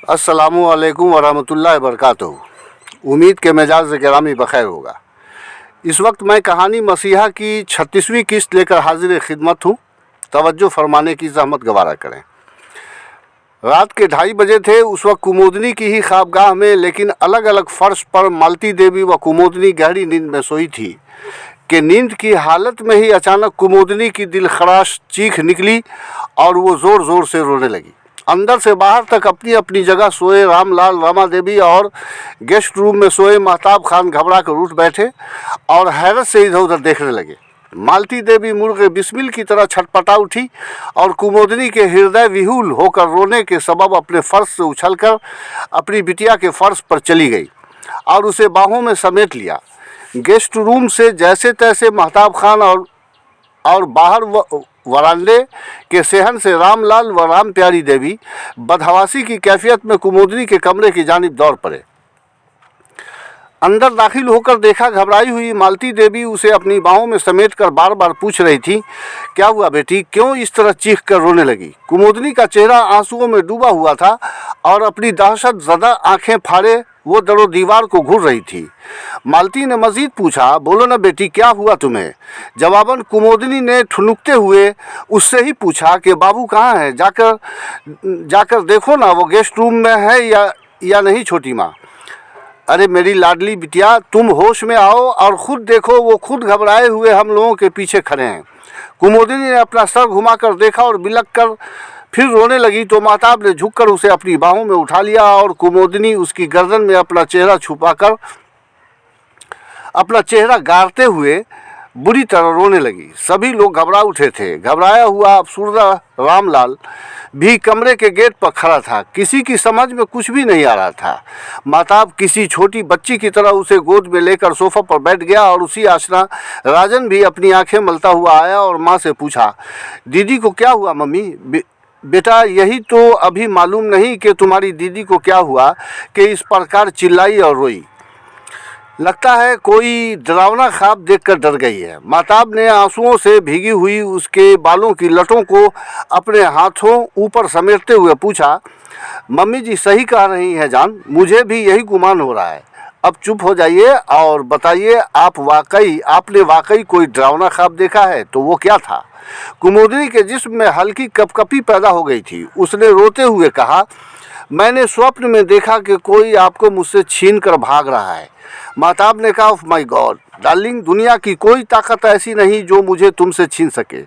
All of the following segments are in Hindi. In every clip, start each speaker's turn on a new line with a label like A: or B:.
A: अस्सलामु अलैकुम वरहमतुल्लाहि वबरकातुहू। उम्मीद के मिजाज गिरामी बखैर होगा। इस वक्त मैं कहानी मसीहा की 36वीं किस्त लेकर हाजिर खिदमत हूँ। तवज्जो फरमाने की ज़हमत गवारा करें। रात के 2:30 बजे थे। उस वक्त कुमोदनी की ही ख्वाबगाह में, लेकिन अलग अलग फर्श पर मालती देवी व कुमोदनी गहरी नींद में सोई थी कि नींद की हालत में ही अचानक कुमोदनी की दिलखराश चीख निकली और वो ज़ोर ज़ोर से रोने लगी। अंदर से बाहर तक अपनी अपनी जगह सोए रामलाल, रमा देवी और गेस्ट रूम में सोए महताब खान घबरा कर उठ बैठे और हैरत से इधर उधर देखने लगे। मालती देवी मुर्गे बिस्मिल की तरह छटपटा उठी और कुमोदनी के हृदय विहुल होकर रोने के सबब अपने फर्श से उछलकर अपनी बिटिया के फर्श पर चली गई और उसे बाहों में समेट लिया। गेस्ट रूम से जैसे तैसे महताब खान और बाहर वरांडे के सेहन से रामलाल व राम प्यारी देवी बदहवासी की कैफियत में कुमोदनी के कमरे की जानिब दौड़ पड़े। अंदर दाखिल होकर देखा, घबराई हुई मालती देवी उसे अपनी बाहों में समेटकर बार बार पूछ रही थी, क्या हुआ बेटी, क्यों इस तरह चीख कर रोने लगी। कुमोदनी का चेहरा आंसुओं में डूबा हुआ था और अपनी दहशत ज़दा आंखें फाड़े वो दरो दीवार को घूर रही थी। मालती ने मजीद पूछा, बोलो ना बेटी, क्या हुआ तुम्हें। जवाबन कुमोदनी ने ठुनुकते हुए उससे ही पूछा कि बाबू कहाँ है, जाकर देखो ना, वो गेस्ट रूम में है या नहीं छोटी माँ। अरे मेरी लाडली बिटिया, तुम होश में आओ और ख़ुद देखो, वो खुद घबराए हुए हम लोगों के पीछे खड़े हैं। कुमोदनी ने अपना सर घुमाकर देखा और बिलक कर फिर रोने लगी तो महताब ने झुककर उसे अपनी बाहों में उठा लिया और कुमोदनी उसकी गर्दन में अपना चेहरा छुपाकर अपना चेहरा गारते हुए बुरी तरह रोने लगी। सभी लोग घबरा उठे थे। घबराया हुआ अफसुर्दा रामलाल भी कमरे के गेट पर खड़ा था। किसी की समझ में कुछ भी नहीं आ रहा था। महताब किसी छोटी बच्ची की तरह उसे गोद में लेकर सोफा पर बैठ गया और उसी आसना राजन भी अपनी आंखें मलता हुआ आया और माँ से पूछा, दीदी को क्या हुआ मम्मी। बेटा, यही तो अभी मालूम नहीं कि तुम्हारी दीदी को क्या हुआ कि इस प्रकार चिल्लाई और रोई। लगता है कोई डरावना ख्वाब देखकर डर गई है। महताब ने आंसुओं से भीगी हुई उसके बालों की लटों को अपने हाथों ऊपर समेटते हुए पूछा, मम्मी जी सही कह रही हैं जान, मुझे भी यही गुमान हो रहा है। अब चुप हो जाइए और बताइए, आपने वाकई कोई डरावना ख्वाब देखा है तो वो क्या था। कुमोदनी के जिस्म में हल्की कपकपी पैदा हो गई थी। उसने रोते हुए कहा, मैंने स्वप्न में देखा कि कोई आपको मुझसे छीन कर भाग रहा है। महताब ने कहा, ऑफ माई गॉड डार्लिंग, दुनिया की कोई ताकत ऐसी नहीं जो मुझे तुमसे छीन सके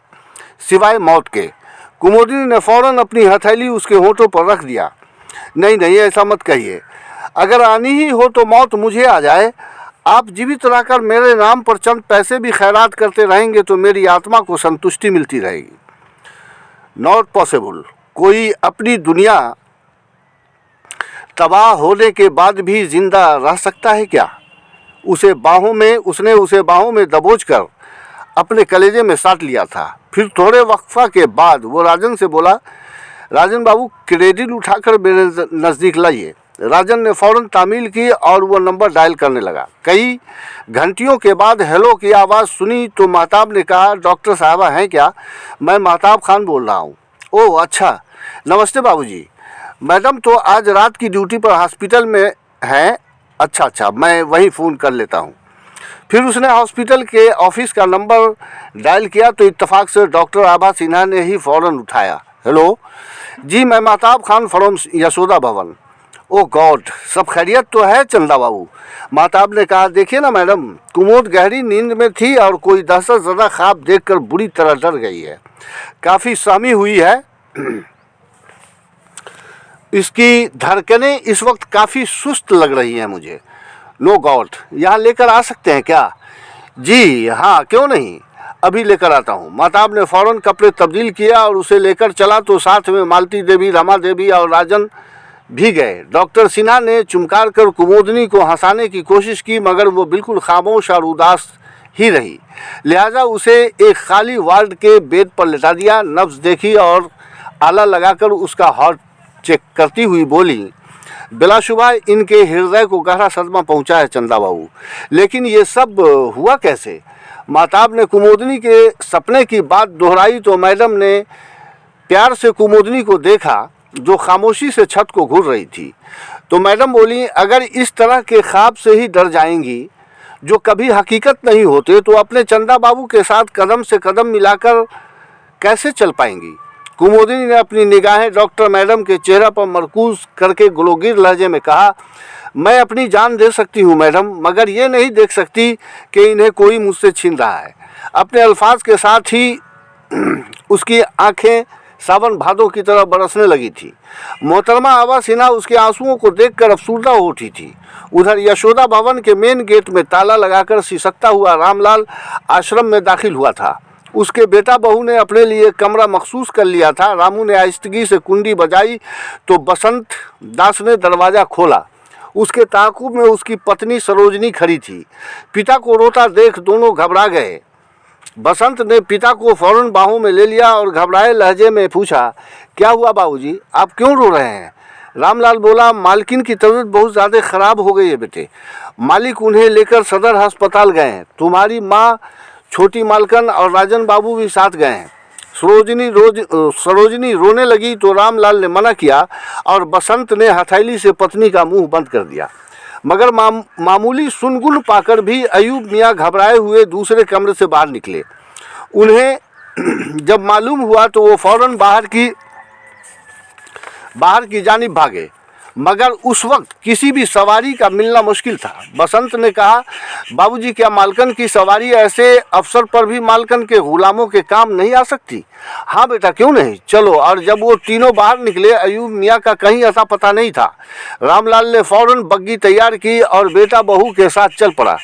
A: सिवाय मौत के। कुमोदनी ने फौरन अपनी हथेली उसके होठों पर रख दिया। नहीं नहीं, ऐसा मत कहिए। अगर आनी ही हो तो मौत मुझे आ जाए। आप जीवित रहकर मेरे नाम पर चंद पैसे भी खैरात करते रहेंगे तो मेरी आत्मा को संतुष्टि मिलती रहेगी। Not possible. कोई अपनी दुनिया तबाह होने के बाद भी जिंदा रह सकता है क्या। उसने उसे बाहों में दबोचकर अपने कलेजे में साट लिया था। फिर थोड़े वक्फा के बाद वो राजन से बोला, राजन बाबू क्रेडिट उठाकर मेरे नज़दीक लाइए। राजन ने फ़ौरन तामील की और वो नंबर डायल करने लगा। कई घंटियों के बाद हेलो की आवाज़ सुनी तो महताब ने कहा, डॉक्टर साहबा हैं क्या। मैं महताब खान बोल रहा हूँ। ओह अच्छा, नमस्ते बाबूजी। मैडम तो आज रात की ड्यूटी पर हॉस्पिटल में हैं। अच्छा, मैं वहीं फ़ोन कर लेता हूँ। फिर उसने हॉस्पिटल के ऑफिस का नंबर डायल किया तो इत्तेफाक से डॉक्टर आभा सिन्हा ने ही फ़ौरन उठाया। हेलो जी, मैं महताब खान फ्रॉम यशोदा भवन। ओह गॉड, सब खैरियत तो है चंदा बाबू। महताब ने कहा, देखिए ना मैडम, कुमोद गहरी नींद में थी और कोई दहशत ज़दा ख्वाब देखकर बुरी तरह डर गई है। काफ़ी सहमी हुई है। इसकी धड़कनें इस वक्त काफ़ी सुस्त लग रही हैं मुझे। नो गॉड, यहाँ लेकर आ सकते हैं क्या। जी हाँ, क्यों नहीं, अभी लेकर आता हूँ। महताब ने फ़ौरन कपड़े तब्दील किया और उसे लेकर चला तो साथ में मालती देवी, रमा देवी और राजन भी गए। डॉक्टर सिन्हा ने चुमकार कर कुमोदनी को हंसाने की कोशिश की मगर वो बिल्कुल खामोश और उदास ही रही। लिहाजा उसे एक खाली वार्ड के बेड पर लेटा दिया। नब्ज देखी और आला लगाकर उसका हार्ट चेक करती हुई बोली, बिलाशुबा इनके हृदय को गहरा सदमा पहुंचा है चंदा बाबू, लेकिन ये सब हुआ कैसे। महताब ने कुमोदनी के सपने की बात दोहराई तो मैडम ने प्यार से कुमोदनी को देखा जो खामोशी से छत को घूर रही थी। तो मैडम बोली, अगर इस तरह के ख्वाब से ही डर जाएंगी जो कभी हकीकत नहीं होते, तो अपने चंदा बाबू के साथ कदम से कदम मिलाकर कैसे चल पाएंगी। कुमुदिनी ने अपनी निगाहें डॉक्टर मैडम के चेहरे पर मरकूज करके गुलोगीर लहजे में कहा, मैं अपनी जान दे सकती हूँ मैडम, मगर ये नहीं देख सकती कि इन्हें कोई मुझसे छीन रहा है। अपने अल्फाज के साथ ही उसकी आंखें सावन भादों की तरह बरसने लगी थी। मोहतरमा आबा सिन्हा उसके आंसुओं को देखकर अफसुर्दा हो उठी थी। उधर यशोदा भवन के मेन गेट में ताला लगाकर सिसकता हुआ रामलाल आश्रम में दाखिल हुआ था। उसके बेटा बहू ने अपने लिए कमरा मखसूस कर लिया था। रामू ने आहिस्तगी से कुंडी बजाई तो बसंत दास ने दरवाज़ा खोला। उसके ताक़ुब में उसकी पत्नी सरोजनी खड़ी थी। पिता को रोता देख दोनों घबरा गए। बसंत ने पिता को फौरन बाहों में ले लिया और घबराए लहजे में पूछा, क्या हुआ बाबूजी, आप क्यों रो रहे हैं। रामलाल बोला, मालकिन की तबीयत बहुत ज़्यादा ख़राब हो गई है बेटे। मालिक उन्हें लेकर सदर अस्पताल गए हैं। तुम्हारी माँ, छोटी मालकन और राजन बाबू भी साथ गए हैं। सरोजनी रोने लगी तो रामलाल ने मना किया और बसंत ने हथेली से पत्नी का मुंह बंद कर दिया। मगर मामूली सुनगुन पाकर भी अयूब मियाँ घबराए हुए दूसरे कमरे से बाहर निकले। उन्हें जब मालूम हुआ तो वो फौरन बाहर की जानिब भागे, मगर उस वक्त किसी भी सवारी का मिलना मुश्किल था। बसंत ने कहा, बाबूजी, क्या मालकन की सवारी ऐसे अवसर पर भी मालकन के गुलामों के काम नहीं आ सकती। हाँ बेटा, क्यों नहीं, चलो। और जब वो तीनों बाहर निकले, अयूब मियाँ का कहीं अता पता नहीं था। रामलाल ने फौरन बग्गी तैयार की और बेटा बहू के साथ चल पड़ा।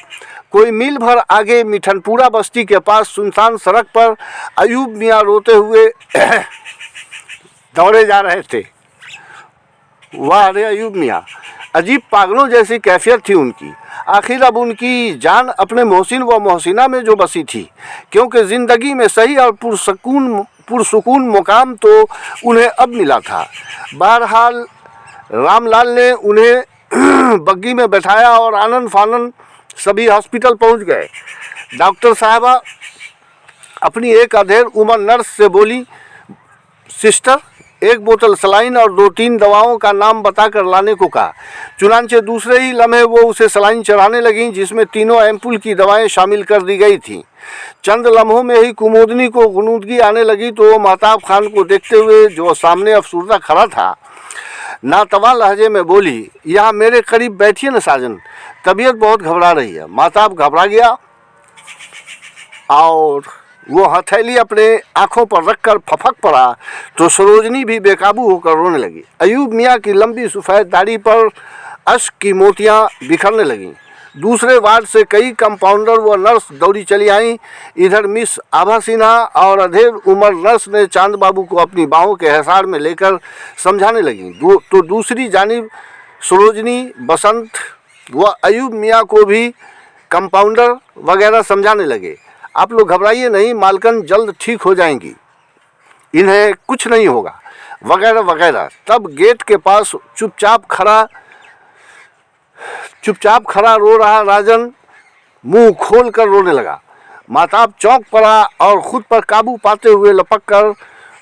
A: कोई मील भर आगे मिठनपुरा बस्ती के पास सुनसान सड़क पर अयूब मियाँ रोते हुए दौड़े जा रहे थे। वाह रे अयूब मियाँ, अजीब पागलों जैसी कैफियत थी उनकी। आखिर अब उनकी जान अपने मोहसिन व मोहसिना में जो बसी थी, क्योंकि ज़िंदगी में सही और पुरसुकून मुकाम तो उन्हें अब मिला था। बहरहाल रामलाल ने उन्हें बग्गी में बैठाया और आनन फानन सभी हॉस्पिटल पहुंच गए। डॉक्टर साहबा अपनी एक अधेड़ उम्र नर्स से बोली, सिस्टर, एक बोतल सलाइन और 2-3 दवाओं का नाम बताकर लाने को कहा। चुनांचे दूसरे ही लम्हे वो उसे सलाइन चढ़ाने लगीं, जिसमें तीनों एम्पुल की दवाएं शामिल कर दी गई थीं। चंद लम्हों में ही कुमुदनी को गुनूदगी आने लगी तो वो महताब खान को देखते हुए, जो सामने अफसुर्दा खड़ा था, नातवा लहजे में बोली, यहाँ मेरे करीब बैठिए न साजन, तबीयत बहुत घबरा रही है। महताब घबरा गया और वो हथेली अपने आंखों पर रखकर फफक पड़ा तो सरोजनी भी बेकाबू होकर रोने लगी। अयूब मियाँ की लंबी सफ़ेद दाढ़ी पर अश्क की मोतियाँ बिखरने लगीं। दूसरे वार्ड से कई कंपाउंडर व नर्स दौड़ी चली आईं। इधर मिस आभा सिन्हा और अधेड़ उम्र नर्स ने चांद बाबू को अपनी बाहों के हिसार में लेकर समझाने लगीं। तो दूसरी जानिब सरोजनी, बसंत व अयूब मियाँ को भी कंपाउंडर वगैरह समझाने लगे। आप लोग घबराइए नहीं, मालकन जल्द ठीक हो जाएंगी, इन्हें कुछ नहीं होगा, वगैरह वगैरह। तब गेट के पास चुपचाप खड़ा रो रहा राजन मुंह खोल कर रोने लगा। महताब चौंक पड़ा और खुद पर काबू पाते हुए लपक कर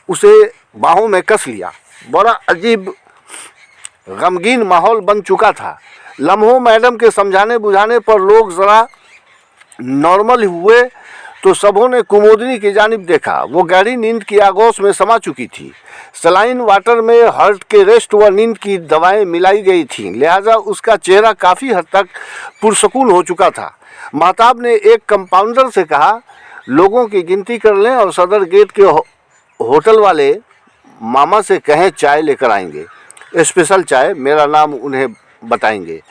A: उसे बाहों में कस लिया। बड़ा अजीब गमगीन माहौल बन चुका था। लम्हों मैडम के समझाने बुझाने पर लोग ज़रा नॉर्मल हुए तो सबों ने कुमुदनी की जानिब देखा। वो गहरी नींद की आगोश में समा चुकी थी। सलाइन वाटर में हार्ट के रेस्ट व नींद की दवाएं मिलाई गई थीं, लिहाजा उसका चेहरा काफ़ी हद तक पुरसकून हो चुका था। महताब ने एक कंपाउंडर से कहा, लोगों की गिनती कर लें और सदर गेट के होटल वाले मामा से कहें चाय लेकर आएंगे, स्पेशल चाय, मेरा नाम उन्हें बताएंगे।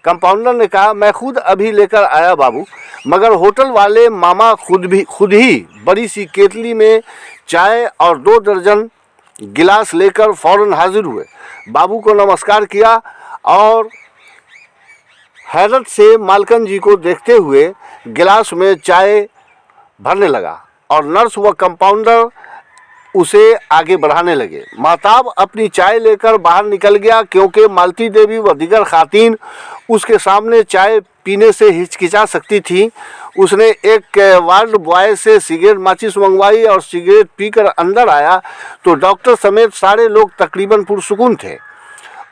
A: कंपाउंडर ने कहा, मैं खुद अभी लेकर आया बाबू। मगर होटल वाले मामा खुद ही बड़ी सी केतली में चाय और 2 दर्जन गिलास लेकर फौरन हाजिर हुए। बाबू को नमस्कार किया और हैरत से मालकन जी को देखते हुए गिलास में चाय भरने लगा और नर्स व कंपाउंडर उसे आगे बढ़ाने लगे। महताब अपनी चाय लेकर बाहर निकल गया, क्योंकि मालती देवी व दीगर खातीन उसके सामने चाय पीने से हिचकिचा सकती थी, उसने एक वार्ड बॉय से सिगरेट माचिस मंगवाई और सिगरेट पीकर अंदर आया तो डॉक्टर समेत सारे लोग तकरीबन पुरसुकून थे।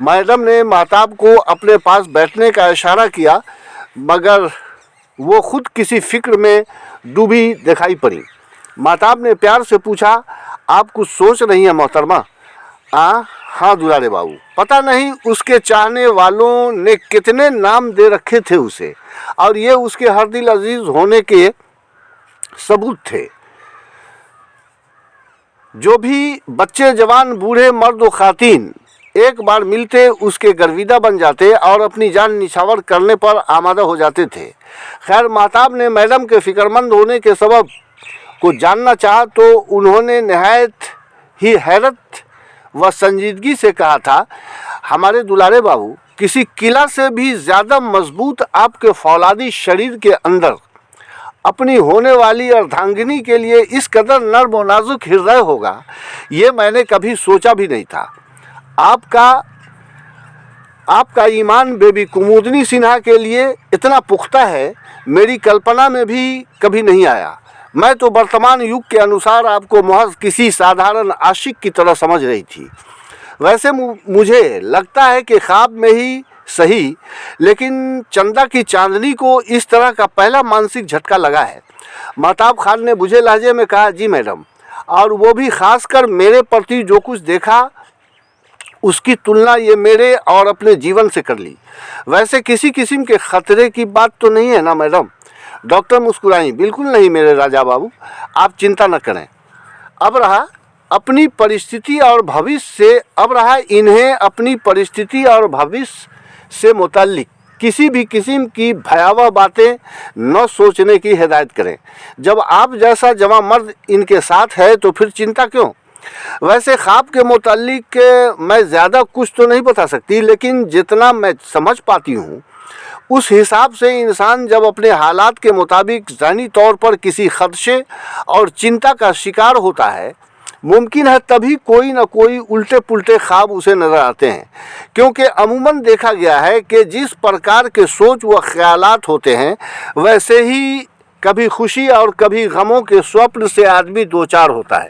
A: मैडम ने महताब को अपने पास बैठने का इशारा किया, मगर वो खुद किसी फिक्र में डूबी दिखाई पड़ी। महताब ने प्यार से पूछा, आप कुछ सोच रही हैं मोहतरमा? हाँ दुलारे बाबू। पता नहीं उसके चाहने वालों ने कितने नाम दे रखे थे उसे, और ये उसके हर दिल अजीज होने के सबूत थे। जो भी बच्चे, जवान, बूढ़े, मर्द व खातीन एक बार मिलते उसके गर्विदा बन जाते और अपनी जान निछावर करने पर आमादा हो जाते थे। खैर, महताब ने मैडम के फिक्रमंद होने के सबब को जानना चाहा तो उन्होंने नहायत ही हैरत व संजीदगी से कहा था, हमारे दुलारे बाबू, किसी किला से भी ज़्यादा मजबूत आपके फौलादी शरीर के अंदर अपनी होने वाली अर्धांगिनी के लिए इस कदर नर्म और नाजुक हृदय होगा, ये मैंने कभी सोचा भी नहीं था। आपका ईमान बेबी कुमुदनी सिन्हा के लिए इतना पुख्ता है, मेरी कल्पना में भी कभी नहीं आया। मैं तो वर्तमान युग के अनुसार आपको महज किसी साधारण आशिक की तरह समझ रही थी। वैसे मुझे लगता है कि ख्वाब में ही सही, लेकिन चंदा की चांदनी को इस तरह का पहला मानसिक झटका लगा है। महताब खान ने बुझे लहजे में कहा, जी मैडम, और वो भी खासकर मेरे प्रति जो कुछ देखा उसकी तुलना ये मेरे और अपने जीवन से कर ली। वैसे किसी किस्म के खतरे की बात तो नहीं है ना मैडम? डॉक्टर मुस्कुराई, बिल्कुल नहीं मेरे राजा बाबू, आप चिंता न करें। अब रहा अपनी परिस्थिति और भविष्य से मुताल्लिक किसी भी किस्म की भयावह बातें न सोचने की हिदायत करें। जब आप जैसा जवान मर्द इनके साथ है तो फिर चिंता क्यों? वैसे ख्वाब के मुताल्लिक मैं ज़्यादा कुछ तो नहीं बता सकती, लेकिन जितना मैं समझ पाती हूँ उस हिसाब से इंसान जब अपने हालात के मुताबिक ज़हनी तौर पर किसी खदशे और चिंता का शिकार होता है, मुमकिन है तभी कोई न कोई उल्टे पुल्टे ख्वाब उसे नज़र आते हैं। क्योंकि अमूमन देखा गया है कि जिस प्रकार के सोच व ख्यालात होते हैं, वैसे ही कभी खुशी और कभी गमों के स्वप्न से आदमी दो चार होता है।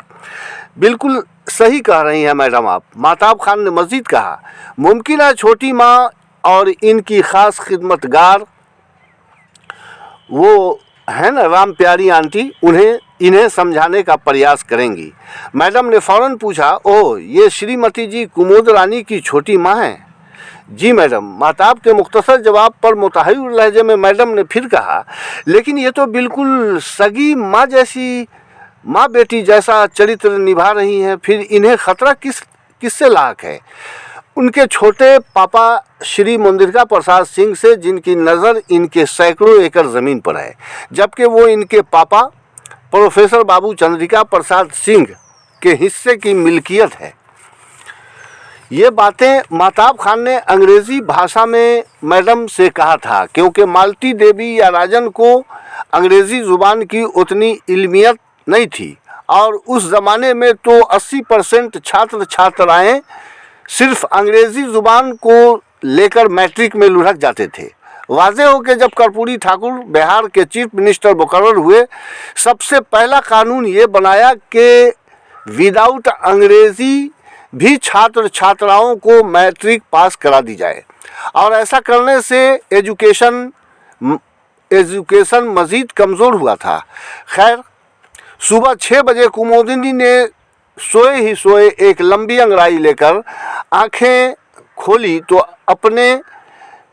A: बिल्कुल सही कह रही हैं मैडम आप। महताब खान ने मज़ीद कहा, मुमकिन है छोटी माँ और इनकी ख़ास खिदमतगार वो है ना राम प्यारी आंटी, इन्हें समझाने का प्रयास करेंगी। मैडम ने फ़ौरन पूछा, ओह, ये श्रीमती जी कुमुद रानी की छोटी माँ हैं? जी मैडम। महताब के मुख्तसर जवाब पर मुतहय्यर लहजे में मैडम ने फिर कहा, लेकिन ये तो बिल्कुल सगी माँ जैसी, माँ बेटी जैसा चरित्र निभा रही हैं, फिर इन्हें ख़तरा किससे लाक है? उनके छोटे पापा श्री मुंदिरका प्रसाद सिंह से, जिनकी नज़र इनके सैकड़ों एकड़ ज़मीन पर है, जबकि वो इनके पापा प्रोफेसर बाबू चंद्रिका प्रसाद सिंह के हिस्से की मिल्कियत है। ये बातें महताब खान ने अंग्रेज़ी भाषा में मैडम से कहा था, क्योंकि मालती देवी या राजन को अंग्रेज़ी ज़ुबान की उतनी इल्मियत नहीं थी, और उस ज़माने में तो 80% छात्र छात्राएँ सिर्फ अंग्रेज़ी ज़ुबान को लेकर मैट्रिक में लुढ़क जाते थे। वाज़ेह हो कि जब कर्पूरी ठाकुर बिहार के चीफ मिनिस्टर मुकर्रर हुए, सबसे पहला कानून ये बनाया कि विदाउट अंग्रेज़ी भी छात्र छात्राओं को मैट्रिक पास करा दी जाए, और ऐसा करने से एजुकेशन मज़ीद कमज़ोर हुआ था। खैर, सुबह 6 बजे कुमुदिनी ने सोए ही सोए एक लंबी अंगड़ाई लेकर आंखें खोली तो अपने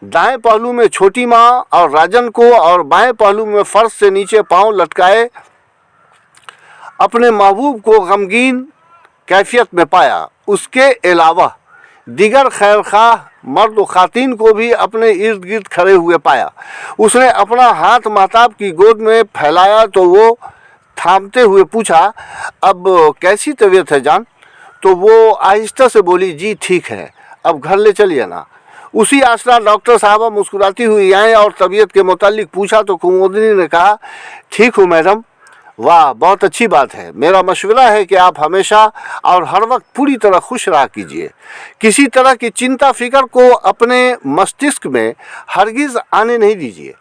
A: दाएं पहलू में छोटी माँ और राजन को, और बाएं पहलू में फर्श से नीचे पांव लटकाए अपने महबूब को गमगीन कैफियत में पाया। उसके अलावा दिगर खैरख्वाह मर्द व खातीन को भी अपने इर्द गिर्द खड़े हुए पाया। उसने अपना हाथ महताब की गोद में फैलाया तो वो थामते हुए पूछा, अब कैसी तबीयत है जान? तो वो आहिस्ता से बोली, जी ठीक है, अब घर ले चलिए ना। उसी आसरा डॉक्टर साहबा मुस्कुराती हुई आए और तबीयत के मुतालिक पूछा तो कुमुदिनी ने कहा, ठीक हूँ मैडम, वाह, बहुत अच्छी बात है। मेरा मशवरा है कि आप हमेशा और हर वक्त पूरी तरह खुश रहा कीजिए। किसी तरह की चिंता फिक्र को अपने मस्तिष्क में हरगिज़ आने नहीं दीजिए।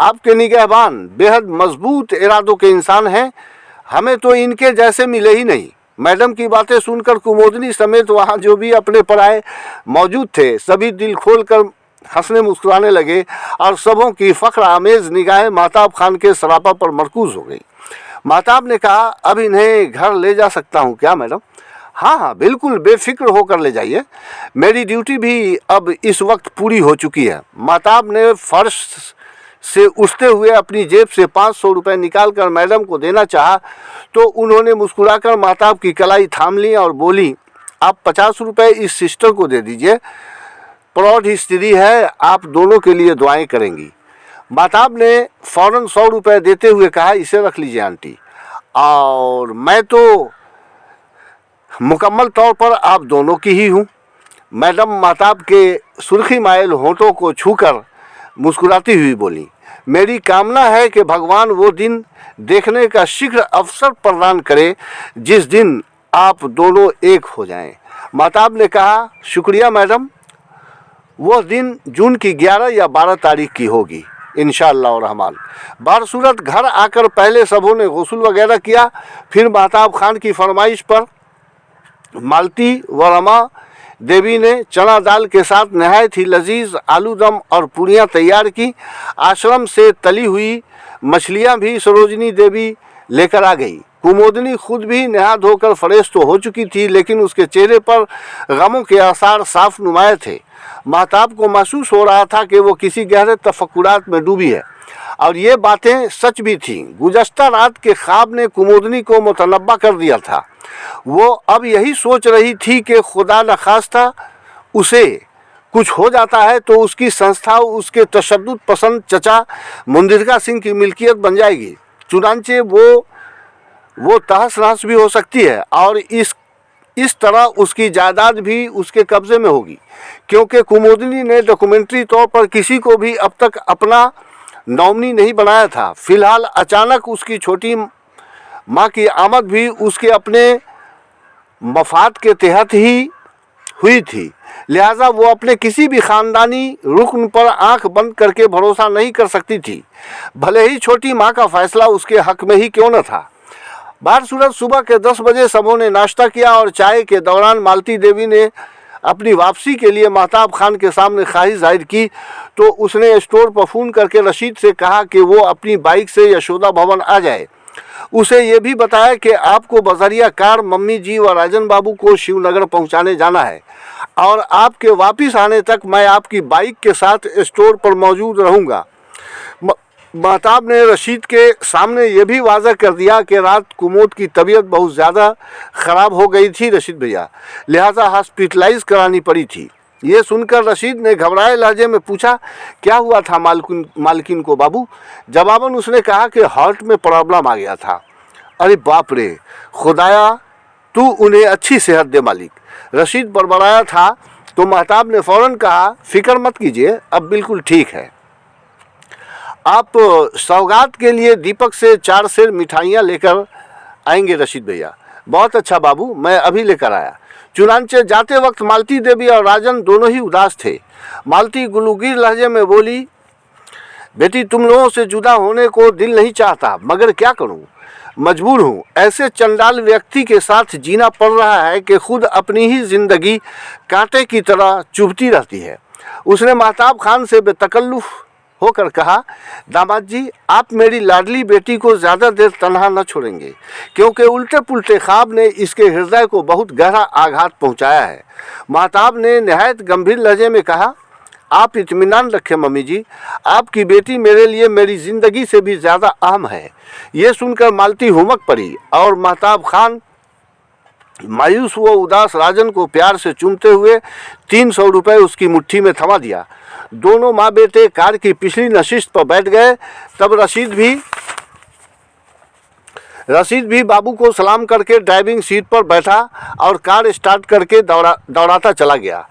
A: आपके निगहबान बेहद मजबूत इरादों के इंसान हैं। हमें तो इनके जैसे मिले ही नहीं। मैडम की बातें सुनकर कुमोदनी समेत वहाँ जो भी अपने पराए मौजूद थे सभी दिल खोल कर हंसने मुस्कुराने लगे और सबों की फ़ख्र आमेज़ निगाहें महताब खान के सरापा पर मरकूज़ हो गई। महताब ने कहा, अब इन्हें घर ले जा सकता हूँ क्या मैडम? हाँ हाँ, बिल्कुल बेफिक्र होकर ले जाइए। मेरी ड्यूटी भी अब इस वक्त पूरी हो चुकी है। महताब ने फर्श से उठते हुए अपनी जेब से 500 रुपये निकाल कर मैडम को देना चाहा तो उन्होंने मुस्कुराकर महताब की कलाई थाम ली और बोली, आप 50 रुपये इस सिस्टर को दे दीजिए। प्रौढ़ स्त्री है, आप दोनों के लिए दुआएं करेंगी। महताब ने फ़ौरन 100 रुपये देते हुए कहा, इसे रख लीजिए आंटी, और मैं तो मुकम्मल तौर पर आप दोनों की ही हूँ। मैडम महताब के सुर्खी मायल होंठों को छूकर मुस्कुराती हुई बोली, मेरी कामना है कि भगवान वो दिन देखने का शीघ्र अवसर प्रदान करे जिस दिन आप दोनों एक हो जाएं। महताब ने कहा, शुक्रिया मैडम, वह दिन जून की 11 या 12 तारीख की होगी इंशाअल्लाह रहमान। बारसूरत घर आकर पहले सबों ने गुस्ल वगैरह किया। फिर महताब खान की फरमाइश पर मालती व रमा देवी ने चना दाल के साथ नहायत ही लजीज आलू दम और पूरियाँ तैयार की। आश्रम से तली हुई मछलियाँ भी सरोजनी देवी लेकर आ गई। कुमोदनी खुद भी नहा धोकर फ्रेश तो हो चुकी थी, लेकिन उसके चेहरे पर गमों के आसार साफ नुमाया थे। महताब को महसूस हो रहा था कि वो किसी गहरे तफक्कुरात में डूबी है, और ये बातें सच भी थीं। गुज़श्ता रात के ख्वाब ने कुमोदनी को मुतनब्बा कर दिया था। वो अब यही सोच रही थी कि खुदा नखास्ता उसे कुछ हो जाता है तो उसकी संस्था उसके तशद्दुद पसंद चचा मुंदिरका सिंह की मिल्कियत बन जाएगी। चुनांचे वो तहस नहस भी हो सकती है और इस तरह उसकी जायदाद भी उसके कब्ज़े में होगी, क्योंकि कुमोदनी ने डॉक्यूमेंट्री तौर पर किसी को भी अब तक अपना नॉमिनी नहीं बनाया था। फिलहाल अचानक उसकी छोटी माँ की आमद भी उसके अपने मफाद के तहत ही हुई थी, लिहाजा वो अपने किसी भी ख़ानदानी रुकन पर आंख बंद करके भरोसा नहीं कर सकती थी, भले ही छोटी माँ का फैसला उसके हक में ही क्यों न था। बारसूरत सुबह के 10 बजे सबों ने नाश्ता किया और चाय के दौरान मालती देवी ने अपनी वापसी के लिए महताब खान के सामने ख्वाहिश जाहिर की तो उसने स्टोर पर फ़ोन करके रशीद से कहा कि वो अपनी बाइक से यशोदा भवन आ जाए। उसे ये भी बताया कि आपको बजरिया कार मम्मी जी व राजन बाबू को शिवनगर पहुंचाने जाना है और आपके वापस आने तक मैं आपकी बाइक के साथ स्टोर पर मौजूद रहूँगा। महताब ने रशीद के सामने ये भी वाज़ह कर दिया कि रात कुमोद की तबीयत बहुत ज़्यादा ख़राब हो गई थी रशीद भैया, लिहाजा हॉस्पिटलाइज करानी पड़ी थी। ये सुनकर रशीद ने घबराए लहजे में पूछा, क्या हुआ था मालकिन को बाबू? जवाबन उसने कहा कि हार्ट में प्रॉब्लम आ गया था। अरे बाप रे, खुदाया तू उन्हें अच्छी सेहत दे मालिक, रशीद बड़बड़ाया था। तो महताब ने फ़ौरन कहा, फ़िक्र मत कीजिए, अब बिल्कुल ठीक है। आप सौगात के लिए दीपक से 4 सेर मिठाइयाँ लेकर आएंगे रशीद भैया। बहुत अच्छा बाबू, मैं अभी लेकर आया। चुनांचे जाते वक्त मालती देवी और राजन दोनों ही उदास थे। मालती गुलूगीर लहजे में बोली, बेटी तुम लोगों से जुदा होने को दिल नहीं चाहता, मगर क्या करूं, मजबूर हूं। ऐसे चंडाल व्यक्ति के साथ जीना पड़ रहा है कि खुद अपनी ही जिंदगी कांटे की तरह चुभती रहती है। उसने महताब खान से बेतकल्लुफ़ होकर कहा, दामाद जी आप मेरी लाडली बेटी को ज़्यादा देर तन्हा न छोड़ेंगे, क्योंकि उल्टे पुल्टे ख्वाब ने इसके हृदय को बहुत गहरा आघात पहुंचाया है। महताब ने नहायत गंभीर लहजे में कहा, आप इत्मीनान रखें मम्मी जी, आपकी बेटी मेरे लिए मेरी ज़िंदगी से भी ज़्यादा अहम है। ये सुनकर मालती हुमक पड़ी और महताब खान मायूस व उदास राजन को प्यार से चूमते हुए 300 रुपये उसकी मुट्ठी में थमा दिया। दोनों माँ बेटे कार की पिछली नशिस्त पर बैठ गए। तब रशीद भी बाबू को सलाम करके ड्राइविंग सीट पर बैठा और कार स्टार्ट करके दौड़ाता चला गया।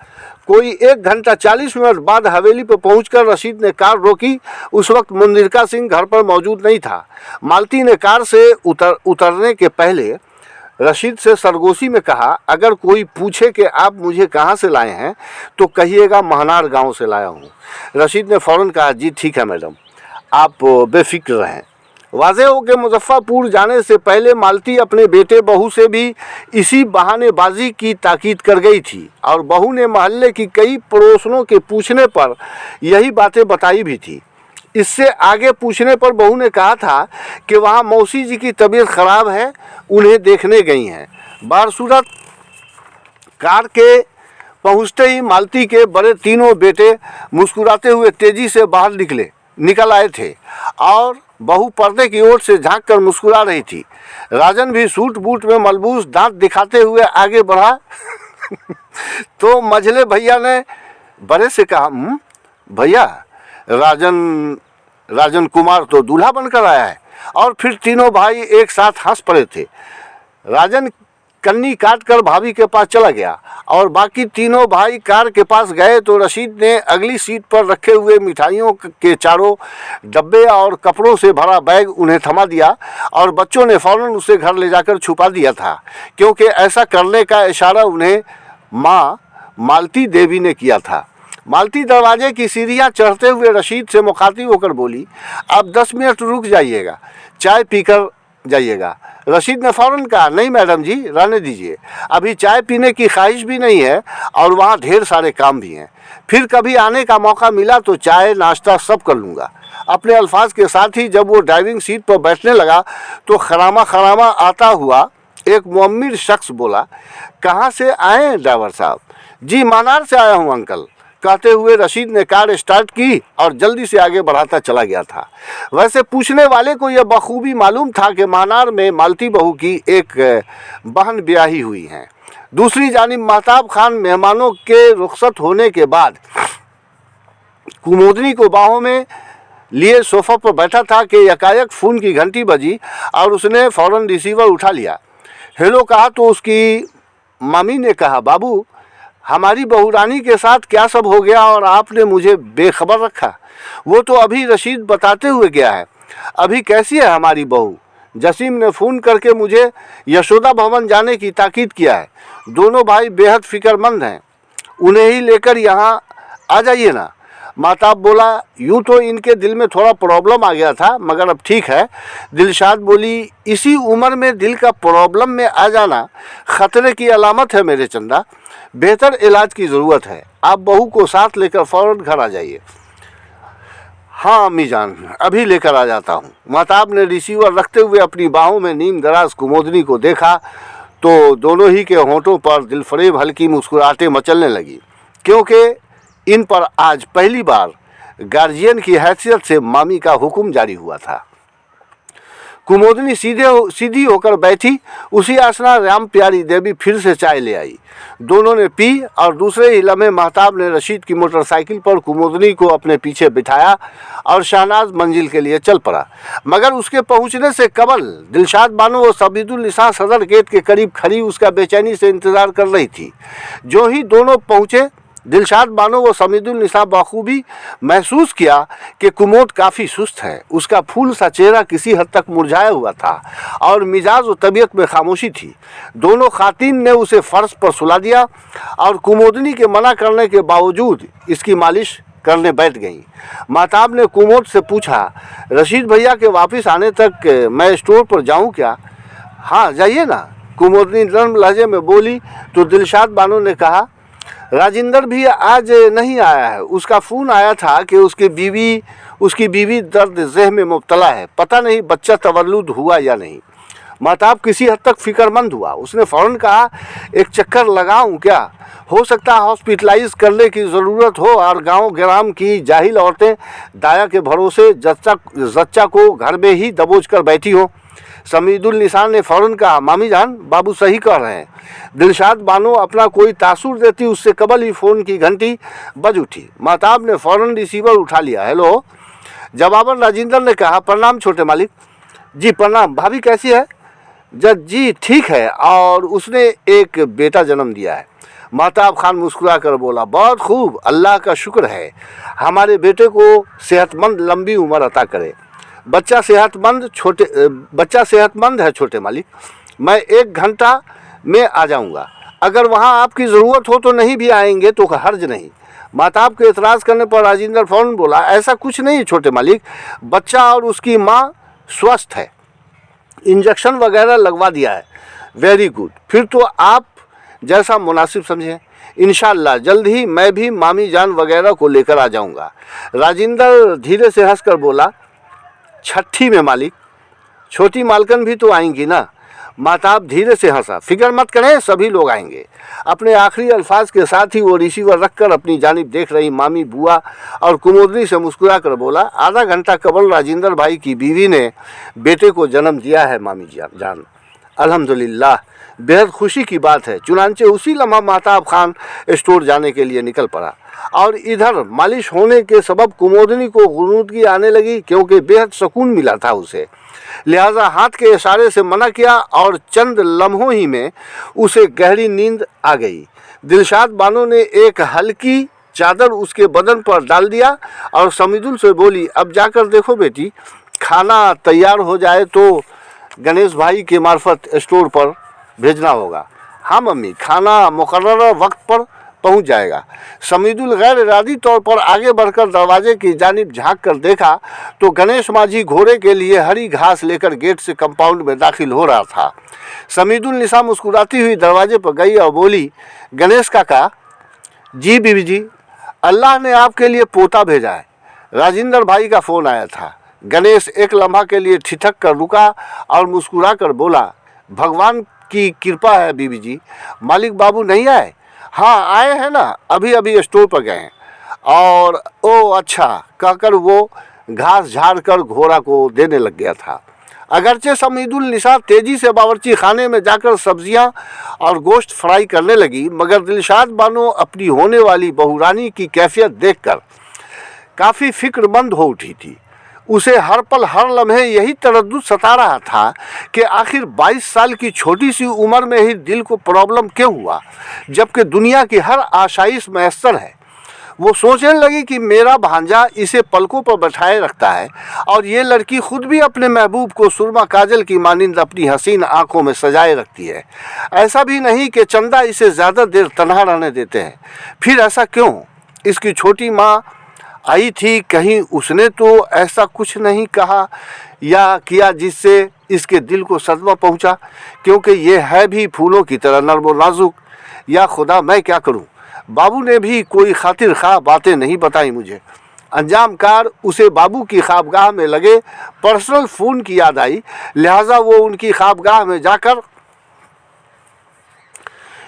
A: कोई 1 घंटा 40 मिनट बाद हवेली पर पहुंचकर रशीद ने कार रोकी। उस वक्त मुनिरका सिंह घर पर मौजूद नहीं था। मालती ने कार से उतरने के पहले रशीद से सरगोशी में कहा, अगर कोई पूछे कि आप मुझे कहाँ से लाए हैं तो कहिएगा महनार गांव से लाया हूँ। रशीद ने फ़ौरन कहा, जी ठीक है मैडम, आप बेफिक्र रहें। वाज़ेह हो कि मुजफ्फरपुर जाने से पहले मालती अपने बेटे बहू से भी इसी बहानेबाजी की ताकीद कर गई थी और बहू ने मोहल्ले की कई पड़ोसनों के पूछने पर यही बातें बताई भी थी। इससे आगे पूछने पर बहू ने कहा था कि वहाँ मौसी जी की तबीयत ख़राब है, उन्हें देखने गई हैं। बारसूरत कार के पहुँचते ही मालती के बड़े तीनों बेटे मुस्कुराते हुए तेज़ी से बाहर निकल आए थे और बहू पर्दे की ओर से झांक कर मुस्कुरा रही थी। राजन भी सूट बूट में मलबूस दांत दिखाते हुए आगे बढ़ा तो मझले भैया ने बड़े से कहा, भैया राजन कुमार तो दूल्हा बनकर आया है। और फिर तीनों भाई एक साथ हंस पड़े थे। राजन कन्नी काट कर भाभी के पास चला गया और बाकी तीनों भाई कार के पास गए तो रशीद ने अगली सीट पर रखे हुए मिठाइयों के चारों डब्बे और कपड़ों से भरा बैग उन्हें थमा दिया और बच्चों ने फ़ौरन उसे घर ले जाकर छुपा दिया था, क्योंकि ऐसा करने का इशारा उन्हें माँ मालती देवी ने किया था। मालती दरवाजे की सीढ़ियाँ चढ़ते हुए रशीद से मुखातिब होकर बोली, आप 10 मिनट रुक जाइएगा, चाय पीकर जाइएगा। रशीद ने फ़ौरन कहा, नहीं मैडम जी, रहने दीजिए, अभी चाय पीने की ख्वाहिश भी नहीं है और वहाँ ढेर सारे काम भी हैं। फिर कभी आने का मौका मिला तो चाय नाश्ता सब कर लूँगा। अपने अल्फाज के साथ ही जब वो ड्राइविंग सीट पर बैठने लगा तो खरामा आता हुआ एक मुअम्मिर शख्स बोला, कहाँ से आए हैं ड्राइवर साहब? जी मानार से आया हूँ अंकल, कहते हुए रशीद ने कार स्टार्ट की और जल्दी से आगे बढ़ाता चला गया था। वैसे पूछने वाले को यह बखूबी मालूम था कि मानार में मालती बहू की एक बहन ब्याही हुई हैं। दूसरी जानिब महताब खान मेहमानों के रुखसत होने के बाद कुमोदनी को बाहों में लिए सोफ़ा पर बैठा था कि यकायक फ़ोन की घंटी बजी और उसने फ़ौरन रिसीवर उठा लिया। हेलो कहा तो उसकी मामी ने कहा, बाबू हमारी बहू रानी के साथ क्या सब हो गया और आपने मुझे बेखबर रखा? वो तो अभी रशीद बताते हुए गया है। अभी कैसी है हमारी बहू? जसीम ने फ़ोन करके मुझे यशोदा भवन जाने की ताकीद किया है। दोनों भाई बेहद फ़िक्रमंद हैं, उन्हें ही लेकर यहाँ आ जाइए ना। माताब बोला, यूँ तो इनके दिल में थोड़ा प्रॉब्लम आ गया था मगर अब ठीक है। दिलशाद बोली, इसी उम्र में दिल का प्रॉब्लम में आ जाना ख़तरे की अलामत है मेरे चंदा, बेहतर इलाज की ज़रूरत है। आप बहू को साथ लेकर फ़ौरन घर आ जाइए। हाँ अम्मी जान, अभी लेकर आ जाता हूँ। महताब ने रिसीवर रखते हुए अपनी बाहों में नीम दराज कुमोदनी को देखा तो दोनों ही के होंठों पर दिलफरेब हल्की मुस्कुराहटें मचलने लगी, क्योंकि इन पर आज पहली बार गार्जियन की हैसियत से मामी का हुक्म जारी हुआ था। कुमोदनी सीधी होकर बैठी। उसी आसना राम प्यारी देवी फिर से चाय ले आई। दोनों ने पी और दूसरे ही लम्हे महताब ने रशीद की मोटरसाइकिल पर कुमोदनी को अपने पीछे बिठाया और शहनाज मंजिल के लिए चल पड़ा। मगर उसके पहुंचने से कबल दिलशाद बानो और सबीदुल निसा सदर गेट के करीब खड़ी उसका बेचैनी से इंतज़ार कर रही थी। जो ही दोनों पहुँचे, दिलशाद बानो व समीदुल निसा बखूबी महसूस किया कि कुमोद काफ़ी सुस्त है। उसका फूल सा चेहरा किसी हद तक मुरझाया हुआ था और मिजाज व तबीयत में खामोशी थी। दोनों खातिन ने उसे फर्श पर सुला दिया और कुमोदनी के मना करने के बावजूद इसकी मालिश करने बैठ गईं। महताब ने कुमोद से पूछा, रशीद भैया के वापस आने तक मैं स्टोर पर जाऊँ क्या? हाँ जाइए ना, कुमोदनी नर्म लहजे में बोली तो दिलशाद बानो ने कहा, राजिंदर भी आज नहीं आया है। उसका फ़ोन आया था कि उसकी बीवी दर्द ज़ेह में मुब्तला है, पता नहीं बच्चा तवल्लुद हुआ या नहीं। महताब किसी हद तक फ़िक्रमंद हुआ। उसने फ़ौरन कहा, एक चक्कर लगाऊं क्या? हो सकता है हॉस्पिटलाइज करने की ज़रूरत हो और गांव ग्राम की जाहिल औरतें दाया के भरोसे जच्चा को घर में ही दबोच कर बैठी हों। समीदुल निसान ने फ़ौरन कहा, मामी जान बाबू सही कह रहे हैं। दिलशाद बानो अपना कोई तासुर देती उससे कबल ही फ़ोन की घंटी बज उठी। महताब ने फ़ौरन रिसीवर उठा लिया। हेलो। जवाबन राजिंदर ने कहा, प्रणाम छोटे मालिक। जी प्रणाम। भाभी कैसी है? जज जी ठीक है और उसने एक बेटा जन्म दिया है। महताब खान मुस्कुरा कर बोला, बहुत खूब, अल्लाह का शुक्र है, हमारे बेटे को सेहतमंद लंबी उम्र अता करे। बच्चा सेहतमंद है छोटे मालिक, मैं 1 घंटा में आ जाऊंगा, अगर वहाँ आपकी ज़रूरत हो तो नहीं भी आएंगे तो हर्ज नहीं। महताब के एतराज़ करने पर राजेंद्र फौरन बोला, ऐसा कुछ नहीं छोटे मालिक, बच्चा और उसकी माँ स्वस्थ है, इंजेक्शन वगैरह लगवा दिया है। वेरी गुड, फिर तो आप जैसा मुनासिब समझें, इंशाअल्लाह जल्द ही मैं भी मामी जान वगैरह को लेकर आ जाऊंगा। राजेंद्र धीरे से हंसकर बोला, छठी में मालिक, छोटी मालकन भी तो आएंगी ना। महताब धीरे से हंसा, फिक्र मत करें, सभी लोग आएंगे। अपने आखिरी अल्फाज के साथ ही वो रिसीवर रखकर अपनी जानिब देख रही मामी, बुआ और कुमोदनी से मुस्कुरा कर बोला, आधा घंटा कबल राजेंद्र भाई की बीवी ने बेटे को जन्म दिया है मामी जान, अल्हम्दुलिल्लाह, बेहद खुशी की बात है। चुनांचे उसी लम्हा महताब खान स्टोर जाने के लिए निकल पड़ा और इधर मालिश होने के सबब कुमोदनी को गुनूदगी आने लगी, क्योंकि बेहद सुकून मिला था उसे। लिहाजा हाथ के इशारे से मना किया और चंद लम्हों ही में उसे गहरी नींद आ गई। दिलशाद बानो ने एक हल्की चादर उसके बदन पर डाल दिया और समीदुल से बोली, अब जाकर देखो बेटी, खाना तैयार हो जाए तो गणेश भाई के मार्फत स्टोर पर भेजना होगा। हाँ मम्मी, खाना मुकर्रर वक्त पर पहुंच जाएगा। समीदुल गैर इरादी तौर पर आगे बढ़कर दरवाजे की जानिब झांक कर देखा तो गणेश माझी घोड़े के लिए हरी घास लेकर गेट से कंपाउंड में दाखिल हो रहा था। समीदुल निसा मुस्कुराती हुई दरवाजे पर गई और बोली, गणेश काका। जी बीवी जी, अल्लाह ने आपके लिए पोता भेजा है। राजेंद्र भाई का फ़ोन आया था। गणेश एक लम्हा के लिए ठिठक कर रुका और मुस्कुरा कर बोला, भगवान की कृपा है बीवी जी, मालिक बाबू नहीं आए? हाँ आए हैं ना, अभी अभी स्टोर पर गए हैं। और ओ अच्छा कहकर वो घास झाड़ कर घोड़ा को देने लग गया था। अगरचे समीदुल निसा तेजी से बावर्ची खाने में जाकर सब्जियां और गोश्त फ्राई करने लगी, मगर दिलशाद बानो अपनी होने वाली बहुरानी की कैफियत देखकर काफ़ी फिक्रमंद हो उठी थी। उसे हर पल हर लम्हे यही तरद्दुद सता रहा था कि आखिर 22 साल की छोटी सी उम्र में ही दिल को प्रॉब्लम क्यों हुआ, जबकि दुनिया की हर आशाइश मैसर है। वो सोचने लगी कि मेरा भांजा इसे पलकों पर बैठाए रखता है और ये लड़की खुद भी अपने महबूब को सुरमा काजल की मानिंद अपनी हसीन आंखों में सजाए रखती है। ऐसा भी नहीं कि चंदा इसे ज़्यादा देर तन्हा रहने देते हैं। फिर ऐसा क्यों? इसकी छोटी माँ आई थी, कहीं उसने तो ऐसा कुछ नहीं कहा या किया जिससे इसके दिल को सदमा पहुंचा? क्योंकि ये है भी फूलों की तरह नर्म और नाजुक। या खुदा, मैं क्या करूं? बाबू ने भी कोई खातिर खा बातें नहीं बताई मुझे। अंजाम कार उसे बाबू की ख्वाबगाह में लगे पर्सनल फ़ोन की याद आई, लिहाजा वो उनकी ख्वाबगाह में जाकर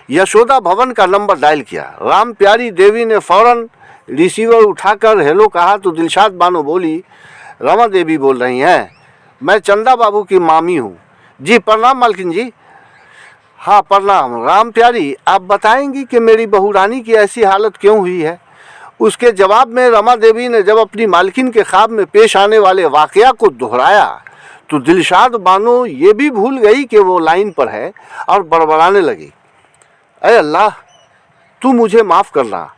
A: यशोदा भवन का नंबर डायल किया। राम प्यारी देवी ने फ़ौरन रिसीवर उठाकर हेलो कहा तो दिलशाद बानो बोली, रमा देवी बोल रही हैं? मैं चंदा बाबू की मामी हूँ। जी प्रणाम मालकिन जी। हाँ प्रणाम। राम प्यारी, आप बताएंगी कि मेरी बहू रानी की ऐसी हालत क्यों हुई है? उसके जवाब में रमा देवी ने जब अपनी मालकिन के ख्वाब में पेश आने वाले वाक़या को दोहराया तो दिलशाद बानो ये भी भूल गई कि वो लाइन पर है और बड़बड़ाने लगी, अरे अल्लाह, तू मुझे माफ़ करना,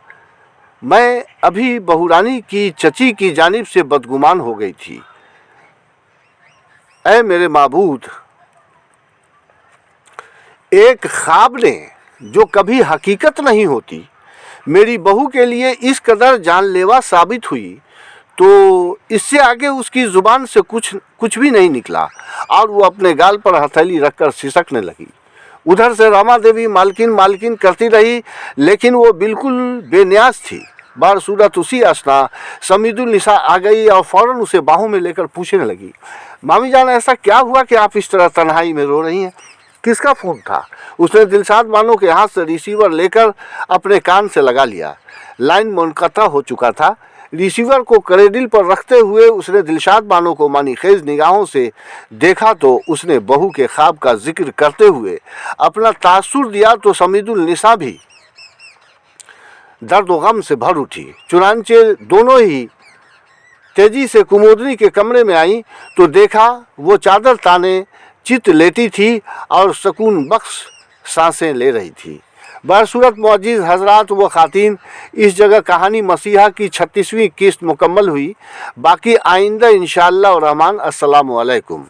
A: मैं अभी बहुरानी की चची की जानिब से बदगुमान हो गई थी। ऐ मेरे माबूद, एक ख्वाब ने जो कभी हकीकत नहीं होती मेरी बहू के लिए इस कदर जानलेवा साबित हुई तो इससे आगे उसकी ज़ुबान से कुछ भी नहीं निकला और वो अपने गाल पर हथेली रखकर सिसकने लगी। उधर से रमा देवी मालकिन मालकिन करती रही, लेकिन वो बिल्कुल बेनियाज थी। बार सूरत उसी असना समीदुल निसा आ गई और फ़ौरन उसे बाहों में लेकर पूछने लगी, मामी जान ऐसा क्या हुआ कि आप इस तरह तन्हाई में रो रही हैं? किसका फ़ोन था? उसने दिलशाद बानो के हाथ से रिसीवर लेकर अपने कान से लगा लिया। लाइन मुनक़ता हो चुका था। रिसीवर को करेडिल पर रखते हुए उसने दिलशाद बानो को मानी खेज निगाहों से देखा तो उसने बहू के ख्वाब का जिक्र करते हुए अपना तासुर दिया तो समीदुल निसा भी दर्द व गम से भर उठी। चुनांचे दोनों ही तेजी से कुमोदनी के कमरे में आई तो देखा वो चादर ताने चित लेटी थी और सुकून बख्श सांसें ले रही थी। बरसूरत मुअज्जिज़ हजरात व ख़ातीन, इस जगह कहानी मसीहा की 36वीं किस्त मुकम्मल हुई। बाकी आइंदा इंशाअल्लाह रहमान। अस्सलामु अलैकुम।